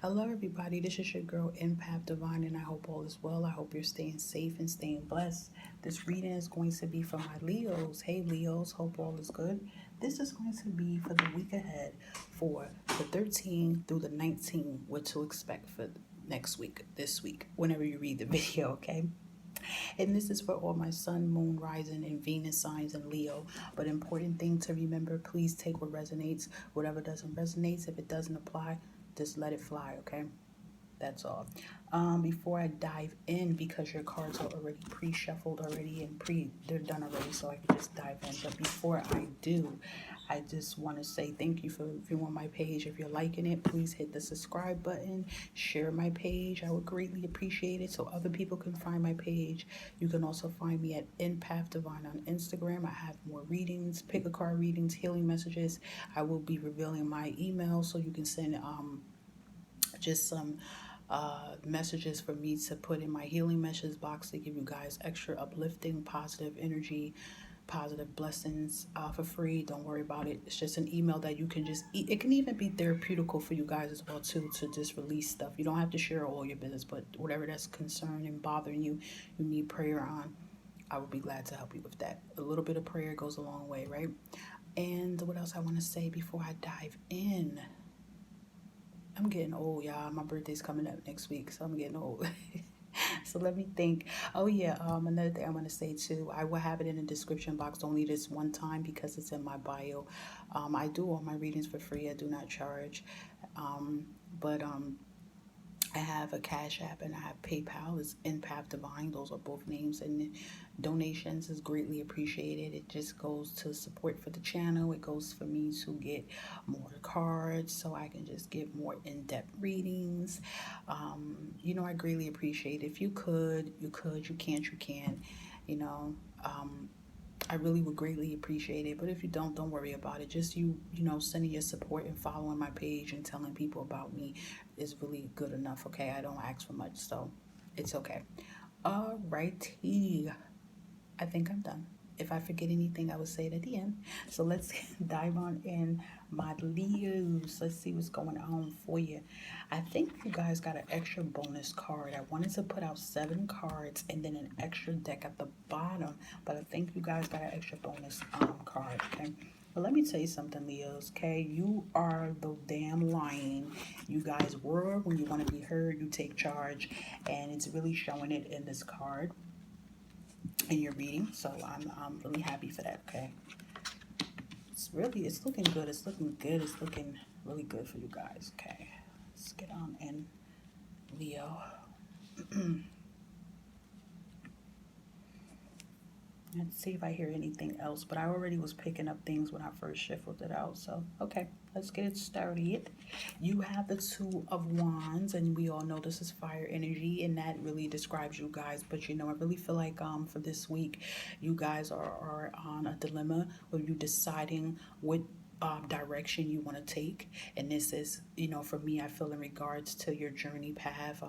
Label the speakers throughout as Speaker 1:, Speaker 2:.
Speaker 1: Hello, everybody. This is your girl, Empath Divine, and I hope all is well. I hope you're staying safe and staying blessed. This reading is going to be for my Leos. Hey, Leos. Hope all is good. This is going to be for the week ahead for the 13th through the 19th, what to expect for next week, this week, whenever you read the video, okay? And this is for all my sun, moon, rising, and Venus signs in Leo. But important thing to remember, please take what resonates. Whatever doesn't resonate, if it doesn't apply, just let it fly, okay? That's all. Before I dive in, because your cards are already pre-shuffled already and they're done already, so I can just dive in. But before I do, I just want to say thank you for viewing my page. If you're liking it, please hit the subscribe button, share my page. I would greatly appreciate it so other people can find my page. You can also find me at Empath Divine on Instagram. I have more readings, pick a card readings, healing messages. I will be revealing my email so you can send just some messages for me to put in my healing message box to give you guys extra uplifting, positive energy, positive blessings for free. Don't worry about it. It's just an email that you can just eat. It can even be therapeutical for you guys as well too, to just release stuff. You don't have to share all your business, but whatever that's concerning, bothering you, you need prayer on, I would be glad to help you with that. A little bit of prayer goes a long way, right? And what else I want to say before I dive in? I'm getting old, y'all. My birthday's coming up next week, so I'm getting old. So let me think. Oh yeah, another thing I want to say too. I will have it in the description box only this one time because it's in my bio. I do all my readings for free. I do not charge. But I have a Cash App and I have PayPal. It's Empath Divine. Those are both names, and donations is greatly appreciated. It just goes to support for the channel. It goes for me to get more cards so I can just get more in-depth readings. I greatly appreciate it. If you could, you could. You can't, you can. You know, I really would greatly appreciate it. But if you don't worry about it. Just sending your support and following my page and telling people about me is really good enough. Okay, I don't ask for much, so it's okay. Alrighty, I think I'm done. If I forget anything, I will say it at the end. So let's dive on in, my Leos. Let's see what's going on for you. I think you guys got an extra bonus card. I wanted to put out 7 cards and then an extra deck at the bottom, but I think you guys got an extra bonus card, okay? But let me tell you something, Leos, okay? You are the damn lion. You guys roar when you want to be heard. You take charge, and it's really showing it in this card in your reading. So I'm really happy for that, okay? It's looking good. It's looking good. It's looking really good for you guys, okay? Let's get on in, Leo. Let's see if I hear anything else, but I already was picking up things when I first shuffled it out. So, okay, let's get it started. You have the Two of Wands, and we all know this is fire energy, and that really describes you guys. But, I really feel like for this week, you guys are on a dilemma where you're deciding what direction you want to take. And this is, for me, I feel in regards to your journey path,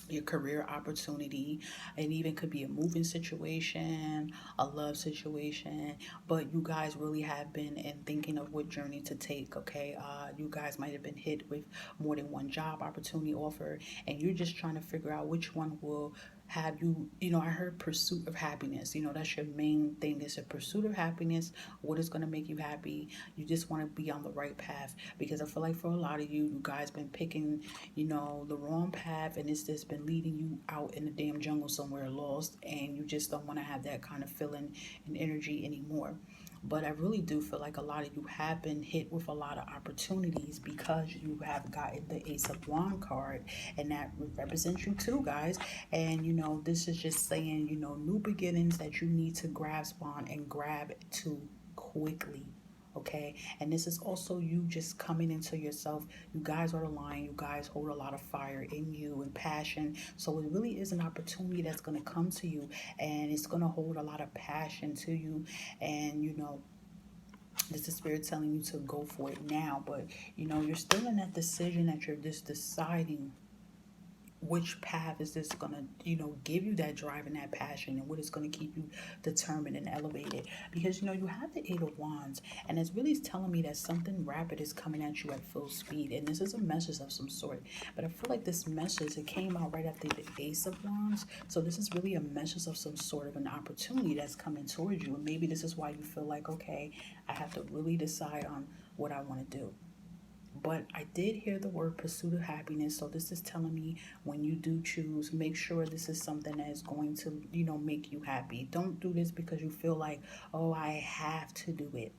Speaker 1: your career opportunity. It even could be a moving situation, a love situation, but you guys really have been in thinking of what journey to take, okay? You guys might have been hit with more than one job opportunity offer, and you're just trying to figure out which one will have you. I heard pursuit of happiness. That's your main thing, is a pursuit of happiness. What is going to make you happy? You just want to be on the right path, because I feel like for a lot of you guys been picking the wrong path, and it's just been leading you out in the damn jungle somewhere lost, and you just don't want to have that kind of feeling and energy anymore. But I really do feel like a lot of you have been hit with a lot of opportunities, because you have gotten the Ace of Wand card, and that represents you too, guys. And this is just saying, new beginnings that you need to grasp on and grab to quickly. Okay, and this is also you just coming into yourself. You guys are the lion. You guys hold a lot of fire in you and passion, so it really is an opportunity that's going to come to you, and it's going to hold a lot of passion to you. And this is spirit telling you to go for it now, but you're still in that decision that you're just deciding which path is this gonna, give you that drive and that passion, and what is gonna keep you determined and elevated? Because you have the Eight of Wands, and it's really telling me that something rapid is coming at you at full speed, and this is a message of some sort. But I feel like this message, it came out right after the Ace of Wands, so this is really a message of some sort of an opportunity that's coming towards you, and maybe this is why you feel like, okay, I have to really decide on what I want to do. But I did hear the word pursuit of happiness. So this is telling me, when you do choose, make sure this is something that is going to, make you happy. Don't do this because you feel like, oh, I have to do it.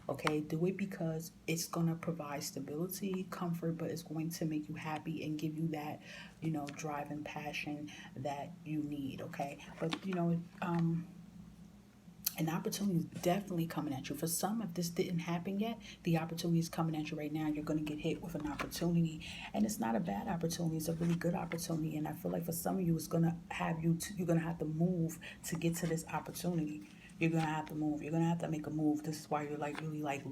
Speaker 1: Okay, do it because it's going to provide stability, comfort, but it's going to make you happy and give you that, drive and passion that you need. Okay, but an opportunity is definitely coming at you. For some, if this didn't happen yet, the opportunity is coming at you right now. You're going to get hit with an opportunity, and it's not a bad opportunity. It's a really good opportunity, and I feel like for some of you, it's going to have you. You're going to have to move to get to this opportunity. You're going to have to move. You're going to have to make a move. This is why you're like really like,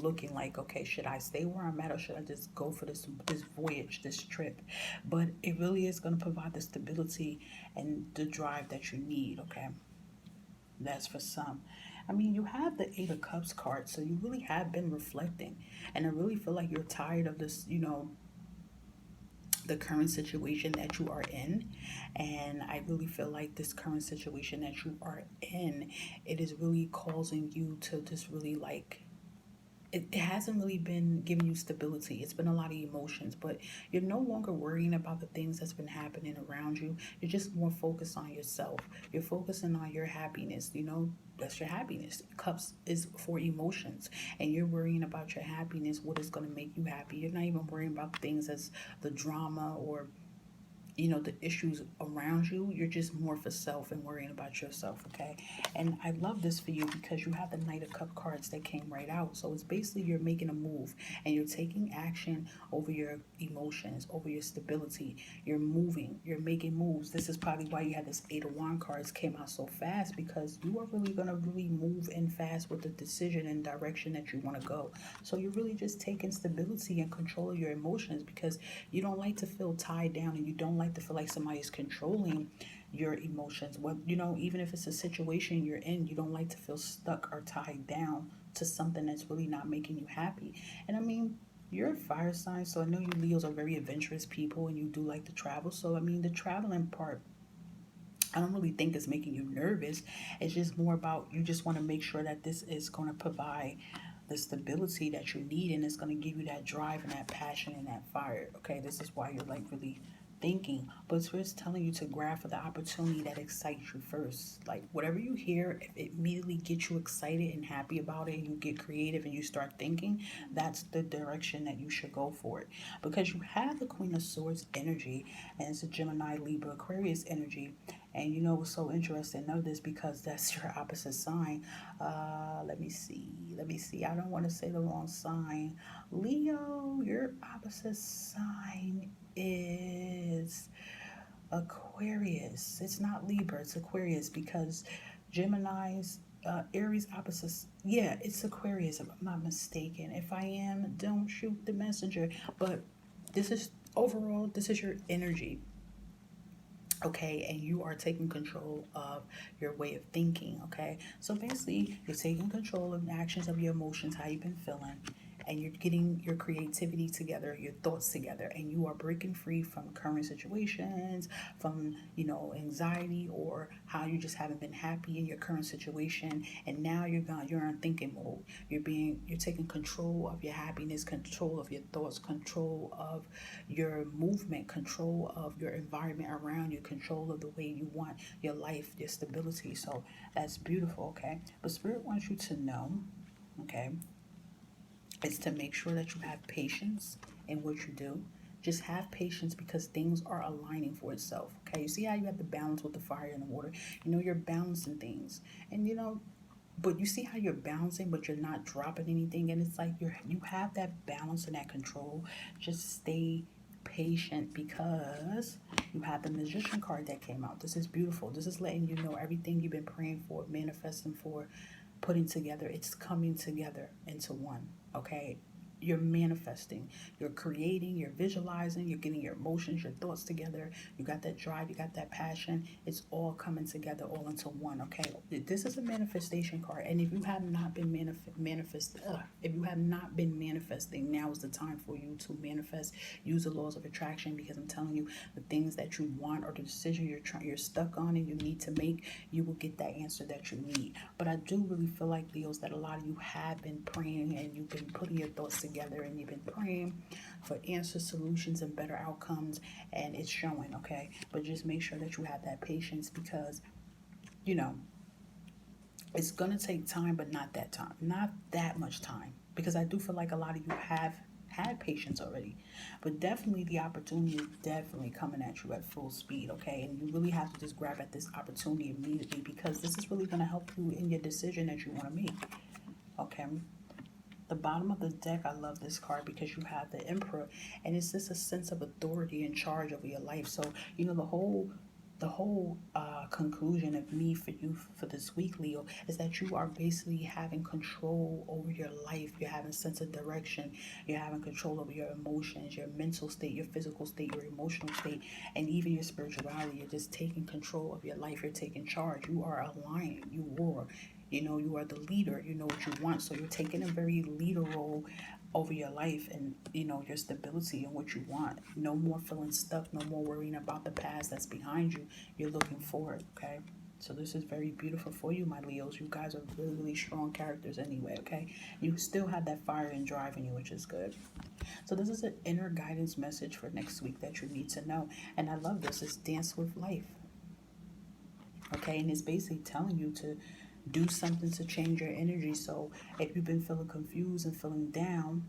Speaker 1: looking like, okay, should I stay where I'm at, or should I just go for this voyage, this trip? But it really is going to provide the stability and the drive that you need. Okay. That's for some. I mean, you have the Eight of Cups card, so you really have been reflecting. And I really feel like you're tired of this, the current situation that you are in. And I really feel like this current situation that you are in, it is really causing you to just really like, it hasn't really been giving you stability. It's been a lot of emotions, but you're no longer worrying about the things that's been happening around you. You're just more focused on yourself. You're focusing on your happiness. That's your happiness. Cups is for emotions, and you're worrying about your happiness, what is going to make you happy. You're not even worrying about things as the drama or the issues around you. You're just more for self and worrying about yourself. Okay, and I love this for you because you have the Knight of Cup cards that came right out. So it's basically you're making a move, and you're taking action over your emotions, over your stability. You're moving, you're making moves. This is probably why you had this Eight of Wand cards came out so fast, because you are really going to really move in fast with the decision and direction that you want to go. So you're really just taking stability and control of your emotions, because you don't like to feel tied down, and you don't like to feel like somebody is controlling your emotions. What even if it's a situation you're in, you don't like to feel stuck or tied down to something that's really not making you happy. And I mean, you're a fire sign, so I know you Leos are very adventurous people, and you do like to travel. So I mean, the traveling part, I don't really think it's making you nervous. It's just more about, you just want to make sure that this is going to provide the stability that you need, and it's going to give you that drive and that passion and that fire. Okay, this is why you're like really thinking, but it's just telling you to grab for the opportunity that excites you first. Like whatever you hear, if it immediately gets you excited and happy about it, and you get creative and you start thinking, that's the direction that you should go for it. Because you have the Queen of Swords energy, and it's a Gemini, Libra, Aquarius energy. And what's so interesting? Know this because that's your opposite sign. Let me see. Let me see. I don't want to say the wrong sign. Leo, your opposite sign is Aquarius. It's not Libra, it's Aquarius, because Gemini's Aries opposites. Yeah, it's Aquarius, if I'm not mistaken. If I am, don't shoot the messenger. But this is overall, this is your energy. Okay, and you are taking control of your way of thinking. Okay, so basically you're taking control of the actions of your emotions, how you've been feeling, and you're getting your creativity together, your thoughts together, and you are breaking free from current situations, from anxiety, or how you just haven't been happy in your current situation, and now you're on thinking mode. You're taking control of your happiness, control of your thoughts, control of your movement, control of your environment around you, control of the way you want your life, your stability. So that's beautiful. Okay, but Spirit wants you to know, okay, is to make sure that you have patience in what you do. Just have patience, because things are aligning for itself. Okay, you see how you have the balance with the fire and the water. You're balancing things, and but you see how you're balancing, but you're not dropping anything, and it's like you have that balance and that control. Just stay patient, because you have the Magician card that came out. This is beautiful. This is letting you know everything you've been praying for, manifesting for, putting together, it's coming together into one. Okay, you're manifesting, you're creating, you're visualizing, you're getting your emotions, your thoughts together. You got that drive, you got that passion. It's all coming together all into one. Okay, this is a manifestation card, and if you have not been if you have not been manifesting, now is the time for you to manifest. Use the laws of attraction, because I'm telling you, the things that you want or the decision you're stuck on and you need to make, you will get that answer that you need. But I do really feel like, Leos, that a lot of you have been praying and you've been putting your thoughts together and you've been praying for answers, solutions, and better outcomes, and it's showing. Okay, but just make sure that you have that patience, because you know it's gonna take time, but not that much time, because I do feel like a lot of you have had patience already, but definitely the opportunity is definitely coming at you at full speed. Okay, and you really have to just grab at this opportunity immediately, because this is really going to help you in your decision that you want to make. Okay, the bottom of the deck, I love this card because you have the Emperor, and it's just a sense of authority and charge over your life. So the whole conclusion of me for you for this week, Leo, is that you are basically having control over your life. You're having a sense of direction. You're having control over your emotions, your mental state, your physical state, your emotional state, and even your spirituality. You're just taking control of your life. You're taking charge. You are a lion. You roar. You are the leader. You know what you want. So you're taking a very leader role over your life, and your stability and what you want. No more feeling stuck, no more worrying about the past that's behind you. You're looking forward. Okay, so this is very beautiful for you, my Leos. You guys are really, really strong characters anyway. Okay, you still have that fire and drive in you, which is good. So this is an inner guidance message for next week that you need to know, and I love this. It's dance with life. Okay, and it's basically telling you to do something to change your energy. So if you've been feeling confused and feeling down,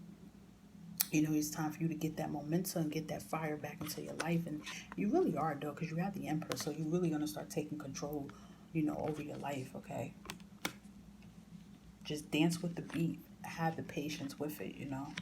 Speaker 1: it's time for you to get that momentum and get that fire back into your life. And you really are, though, because you have the Emperor. So you're really going to start taking control, over your life. Okay, just dance with the beat. Have the patience with it.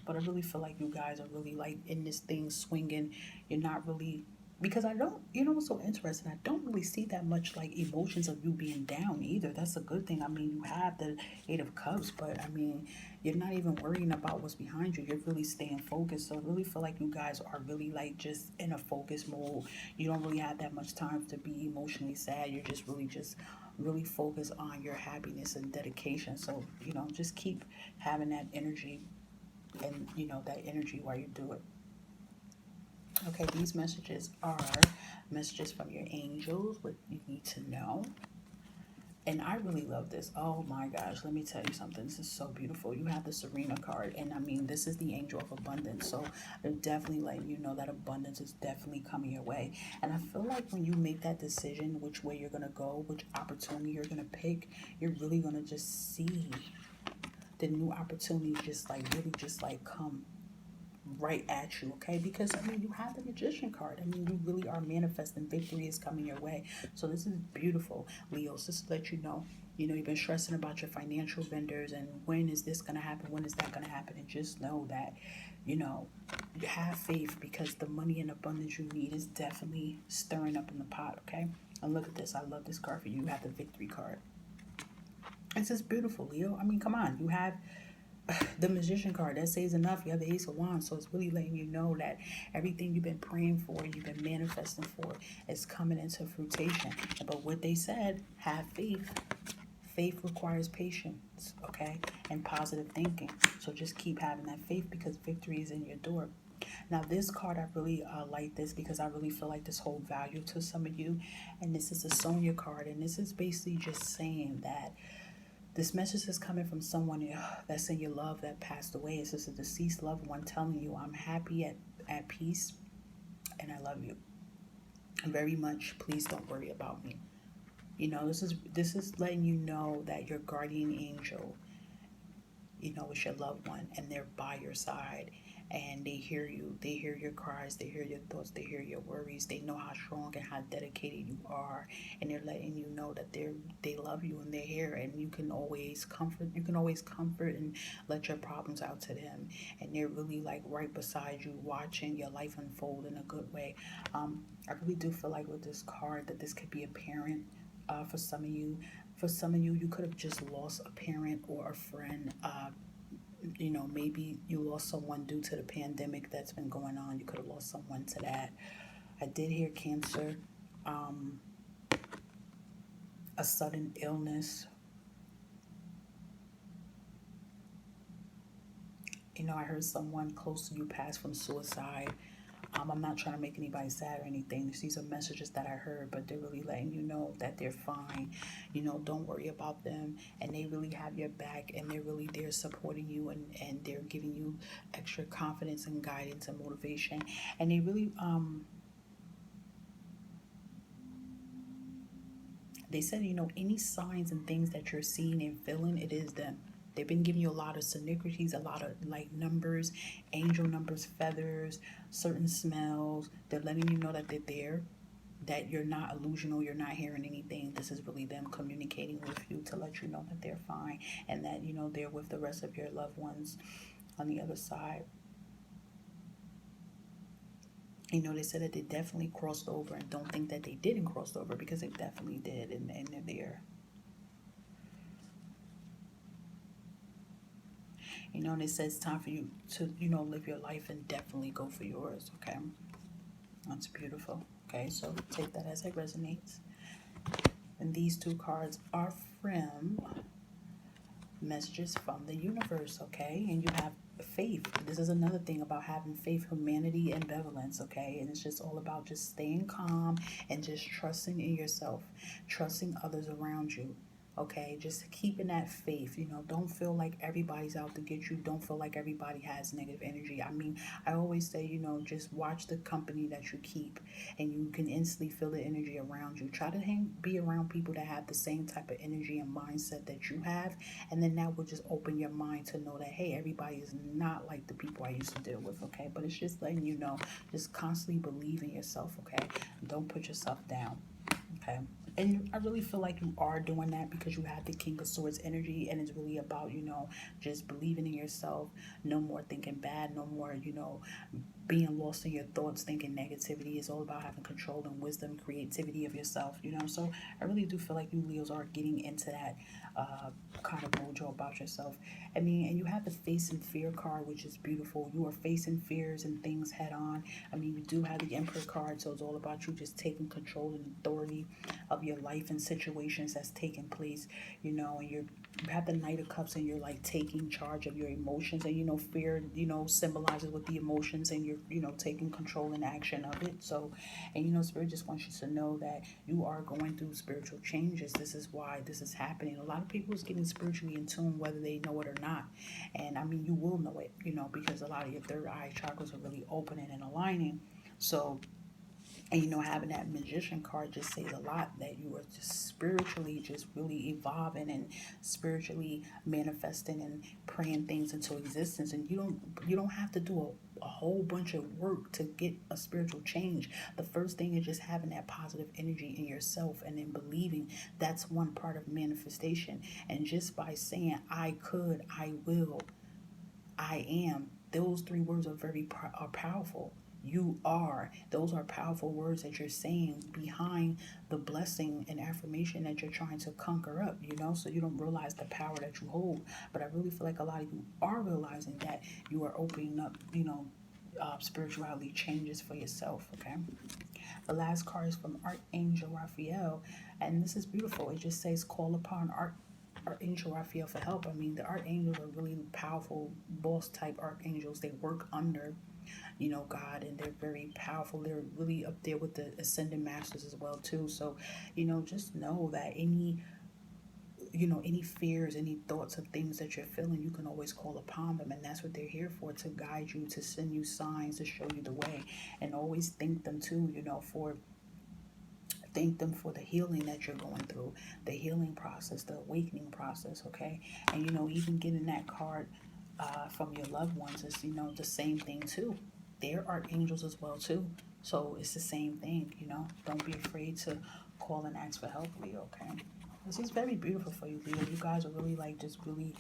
Speaker 1: But I really feel like you guys are really like in this thing swinging. You're not really, because I don't, what's so interesting? I don't really see that much like emotions of you being down either. That's a good thing. I mean, you have the Eight of Cups, but I mean, you're not even worrying about what's behind you. You're really staying focused. So I really feel like you guys are really like just in a focus mode. You don't really have that much time to be emotionally sad. You're just really focus on your happiness and dedication. So just keep having that energy, and that energy while you do it. Okay, these messages are messages from your angels, what you need to know. And I really love this. Oh my gosh, let me tell you something. This is so beautiful. You have the Serena card, and I mean, this is the angel of abundance. So they're definitely letting you know that abundance is definitely coming your way. And I feel like when you make that decision, which way you're going to go, which opportunity you're going to pick, you're really going to just see the new opportunities just like really just like come right at you. Okay, because I mean, you have the Magician card. I mean, you really are manifesting. Victory is coming your way. So this is beautiful, Leos. Just to let you know, you've been stressing about your financial vendors and when is this going to happen, when is that going to happen, and just know that you have faith, because the money and abundance you need is definitely stirring up in the pot. Okay, and look at this. I love this card for you. You have the Victory card. It's just beautiful, Leo. I mean, come on. You have the Magician card. That says enough. You have the Ace of Wands. So it's really letting you know that everything you've been praying for, you've been manifesting for, is coming into fruition. But what they said, have faith. Faith requires patience, okay, and positive thinking. So just keep having that faith, because victory is in your door. Now, this card, I really like this, because I really feel like this holds value to some of you. And this is a Sonia card. And this is basically just saying that this message is coming from someone that's in your love that passed away. It's just a deceased loved one telling you, I'm happy, at peace, and I love you very much. Please don't worry about me. This is letting you know that your guardian angel, is your loved one, and they're by your side, and they hear you. They hear your cries. They hear your thoughts. They hear your worries. They know how strong and how dedicated you are, and they're letting you know that they love you and they're here, and you can always comfort. You can always comfort and let your problems out to them, and they're really like right beside you, watching your life unfold in a good way. I really do feel like with this card that this could be a parent. For some of you, you could have just lost a parent or a friend. You know, maybe you lost someone due to the pandemic that's been going on. You could have lost someone to that. I did hear cancer, um, a sudden illness. You know, I heard someone close to you pass from suicide. I'm not trying to make anybody sad or anything. These are messages that I heard, but they're really letting you know that they're fine. You know, don't worry about them. And they really have your back, and they're really there supporting you, and they're giving you extra confidence and guidance and motivation. And they said, you know, any signs and things that you're seeing and feeling, it is them. They've been giving you a lot of synchronicities, a lot of like numbers, angel numbers, feathers, certain smells. They're letting you know that they're there, that you're not illusional, you're not hearing anything. This is really them communicating with you to let you know that they're fine, and that, you know, they're with the rest of your loved ones on the other side. You know, they said that they definitely crossed over, and don't think that they didn't cross over, because they definitely did, and they're there. You know, and it says time for you to, you know, live your life and definitely go for yours, okay? That's beautiful. Okay, so take that as it resonates. And these two cards are from messages from the universe, okay? And you have faith. This is another thing about having faith, humanity, and benevolence, okay? And it's just all about just staying calm and just trusting in yourself, trusting others around you. Okay, just keeping that faith. You know, don't feel like everybody's out to get you. Don't feel like everybody has negative energy. I mean, I always say, you know, just watch the company that you keep, and you can instantly feel the energy around you. Try to be around people that have the same type of energy and mindset that you have, and then that will just open your mind to know that, hey, everybody is not like the people I used to deal with, okay? But it's just letting you know, just constantly believe in yourself, okay? Don't put yourself down, okay? And I really feel like you are doing that, because you have the King of Swords energy, and it's really about, you know, just believing in yourself. No more thinking bad, no more, you know, being lost in your thoughts, thinking negativity. Is all about having control and wisdom, creativity of yourself, you know. So I really do feel like you Leos are getting into that kind of mojo about yourself. I mean, and you have the face and fear card, which is beautiful. You are facing fears and things head on. I mean, you do have the Emperor card, so it's all about you just taking control and authority of your life and situations that's taking place, you know. And you have the Knight of Cups, and you're like taking charge of your emotions. And, you know, fear, you know, symbolizes with the emotions, and you're, you know, taking control and action of it. So, and, you know, Spirit just wants you to know that you are going through spiritual changes. This is why this is happening. A lot of people is getting spiritually in tune, whether they know it or not. And I mean, you will know it, you know, because a lot of your third eye chakras are really opening and aligning. So, and, you know, having that Magician card just says a lot, that you are just spiritually just really evolving and spiritually manifesting and praying things into existence. And you don't have to do a whole bunch of work to get a spiritual change. The first thing is just having that positive energy in yourself, and then believing. That's one part of manifestation. And just by saying I could, I will, I am, those three words are are powerful. You are. Those are powerful words that you're saying behind the blessing and affirmation that you're trying to conquer up, you know, so you don't realize the power that you hold. But I really feel like a lot of you are realizing that you are opening up, you know, spirituality changes for yourself, okay? The last card is from Archangel Raphael, and this is beautiful. It just says, call upon Archangel Raphael for help. I mean, the archangels are really powerful, boss type archangels. They work under, you know, God, and they're very powerful. They're really up there with the ascended masters as well too. So, you know, just know that any fears, any thoughts of things that you're feeling, you can always call upon them, and that's what they're here for, to guide you, to send you signs, to show you the way. And always thank them too, you know, for thank them for the healing that you're going through, the healing process, the awakening process, okay? And, you know, even getting that card from your loved ones is, you know, the same thing too. They're archangels as well too. So it's the same thing, you know. Don't be afraid to call and ask for help, Leo, okay? This is very beautiful for you, Leo. You guys are really like just really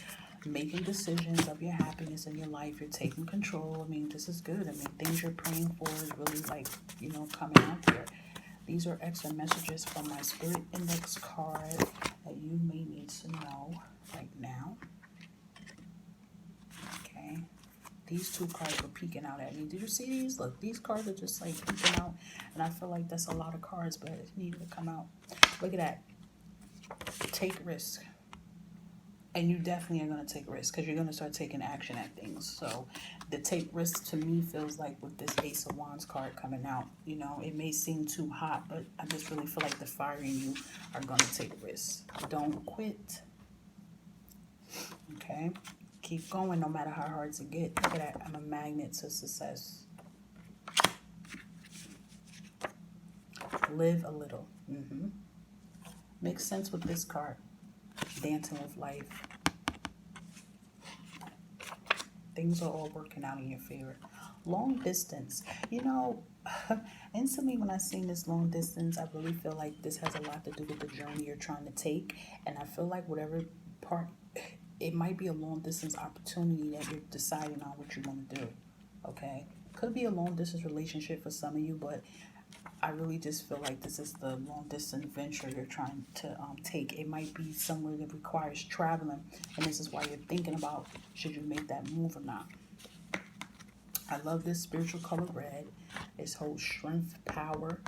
Speaker 1: making decisions of your happiness in your life. You're taking control. I mean, this is good. I mean, things you're praying for is really like, you know, coming out there. These are extra messages from my Spirit Index card that you may need to know right now. These two cards were peeking out at me. Did you see these? Look, these cards are just like peeking out. And I feel like that's a lot of cards, but it needed to come out. Look at that. Take risk. And you definitely are going to take risks because you're going to start taking action at things. So the take risks to me feels like with this Ace of Wands card coming out, you know, it may seem too hot, but I just really feel like the fire in you are going to take risks. Don't quit. Okay? Keep going no matter how hard it gets. Look at that. I'm a magnet to success. Live a little. Makes sense with this card. Dancing with life. Things are all working out in your favor. Long distance. You know, instantly when I seen this long distance, I really feel like this has a lot to do with the journey you're trying to take. And I feel like whatever part, it might be a long distance opportunity that you're deciding on what you want to do. Okay? Could be a long distance relationship for some of you, but I really just feel like this is the long distance venture you're trying to take. It might be somewhere that requires traveling, and this is why you're thinking about should you make that move or not. I love this spiritual color red. It holds strength, power.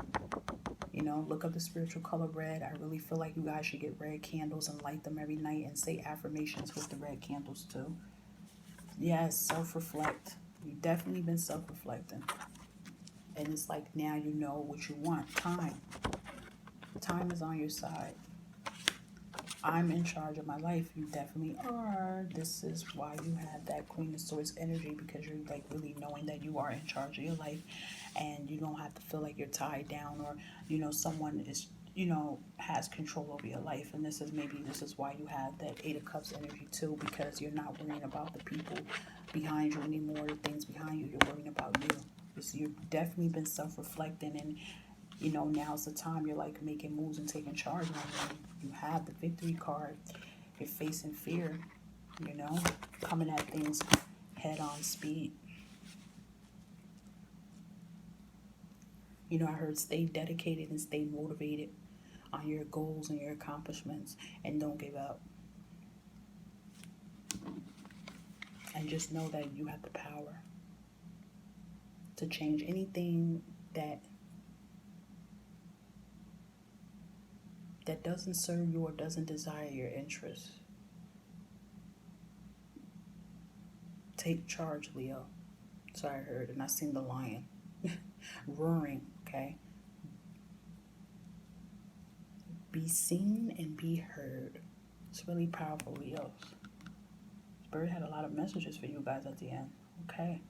Speaker 1: You know, look up the spiritual color red. I really feel like you guys should get red candles and light them every night and say affirmations with the red candles too. Yes, self-reflect. You've definitely been self-reflecting. And it's like now you know what you want. Time. Time is on your side. I'm in charge of my life. You definitely are. This is why you have that Queen of Swords energy, because you're like really knowing that you are in charge of your life and you don't have to feel like you're tied down or, you know, someone is, you know, has control over your life. And this is why you have that Eight of Cups energy too, because you're not worrying about the people behind you anymore, the things behind you. You're worrying about you. You've definitely been self-reflecting, and you know now's the time you're like making moves and taking charge. And you have the Victory card. You're facing fear, you know, coming at things head on speed. You know, I heard stay dedicated and stay motivated on your goals and your accomplishments, and don't give up. And just know that you have the power to change anything that doesn't serve you or doesn't desire your interests. Take charge, Leo. So I heard, and I seen the lion roaring, okay? Be seen and be heard. It's really powerful, Leos. Spirit had a lot of messages for you guys at the end, okay?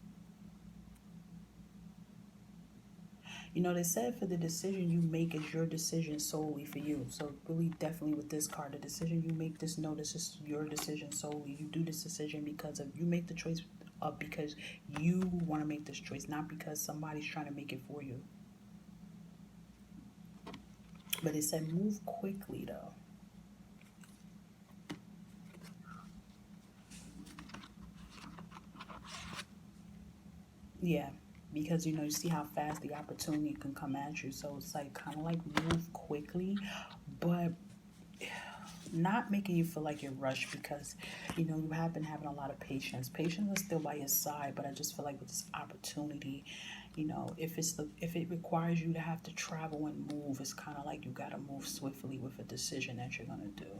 Speaker 1: You know, they said for the decision you make is your decision solely for you. So really definitely with this card, the decision you make, this is your decision solely. You do this decision because of, you make the choice because you want to make this choice, not because somebody's trying to make it for you. But it said move quickly though. Yeah. Because, you know, you see how fast the opportunity can come at you. So it's like kind of like move quickly, but not making you feel like you're rushed, because, you know, you have been having a lot of patience. Patience is still by your side, but I just feel like with this opportunity, you know, if it requires you to have to travel and move, it's kind of like you got to move swiftly with a decision that you're going to do.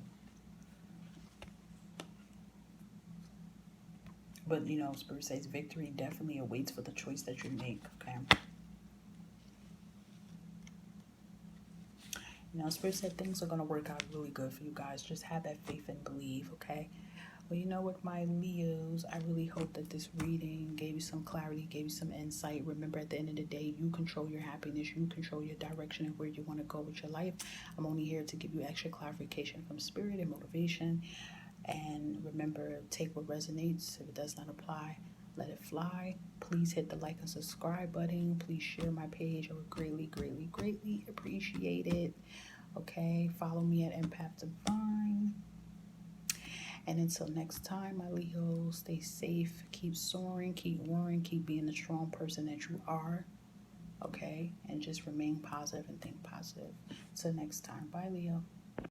Speaker 1: But, you know, Spirit says victory definitely awaits for the choice that you make, okay? You know, Spirit said things are going to work out really good for you guys. Just have that faith and believe, okay? Well, you know what, my Leos, I really hope that this reading gave you some clarity, gave you some insight. Remember, at the end of the day, you control your happiness. You control your direction and where you want to go with your life. I'm only here to give you extra clarification from Spirit and motivation. And remember, take what resonates. If it does not apply, let it fly. Please hit the like and subscribe button. Please share my page. I would greatly, greatly, greatly appreciate it. Okay, follow me at Empath Divine. And until next time, my Leos, stay safe, keep soaring, keep warring, keep being the strong person that you are. Okay, and just remain positive and think positive. Till next time, bye, Leo.